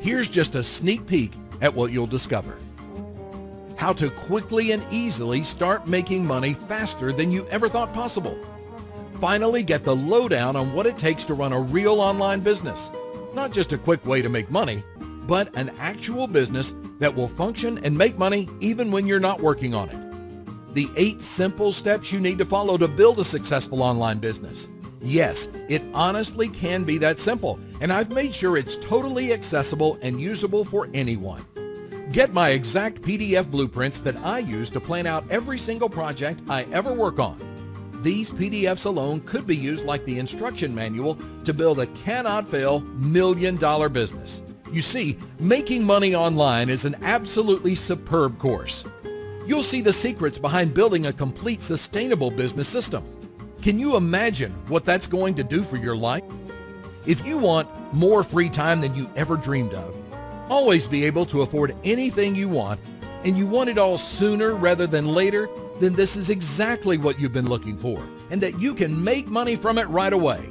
Here's just a sneak peek at what you'll discover. How to quickly and easily start making money faster than you ever thought possible. Finally get the lowdown on what it takes to run a real online business. Not just a quick way to make money, but an actual business that will function and make money even when you're not working on it. The 8 simple steps you need to follow to build a successful online business. Yes, it honestly can be that simple, and I've made sure it's totally accessible and usable for anyone. Get my exact PDF blueprints that I use to plan out every single project I ever work on. These PDFs alone could be used like the instruction manual to build a cannot-fail million-dollar business. You see, making money online is an absolutely superb course. You'll see the secrets behind building a complete sustainable business system. Can you imagine what that's going to do for your life? If you want more free time than you ever dreamed of, always be able to afford anything you want, and you want it all sooner rather than later, then this is exactly what you've been looking for, and that you can make money from it right away.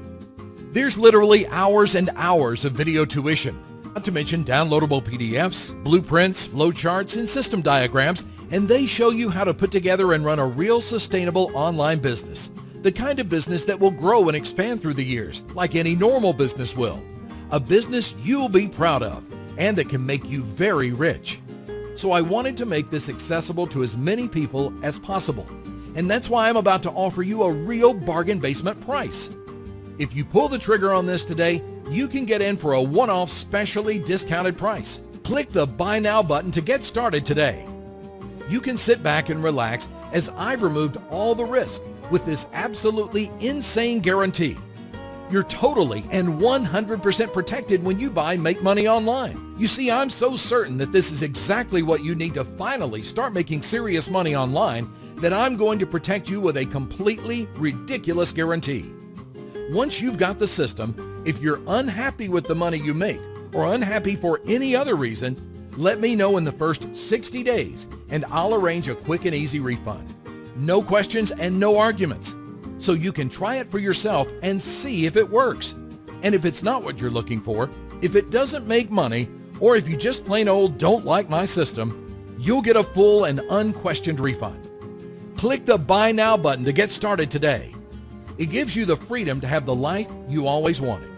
There's literally hours and hours of video tuition, not to mention downloadable PDFs, blueprints, flowcharts, and system diagrams, and they show you how to put together and run a real sustainable online business. The kind of business that will grow and expand through the years, like any normal business will. A business you'll be proud of, and that can make you very rich. So I wanted to make this accessible to as many people as possible. And that's why I'm about to offer you a real bargain basement price. If you pull the trigger on this today, you can get in for a one-off specially discounted price. Click the Buy Now button to get started today. You can sit back and relax as I've removed all the risk with this absolutely insane guarantee. You're totally and 100% protected when you buy Make Money Online. You see, I'm so certain that this is exactly what you need to finally start making serious money online that I'm going to protect you with a completely ridiculous guarantee. Once you've got the system, if you're unhappy with the money you make or unhappy for any other reason, let me know in the first 60 days and I'll arrange a quick and easy refund. No questions and no arguments. So you can try it for yourself and see if it works. And if it's not what you're looking for, if it doesn't make money, or if you just plain old don't like my system, you'll get a full and unquestioned refund. Click the Buy Now button to get started today. It gives you the freedom to have the life you always wanted.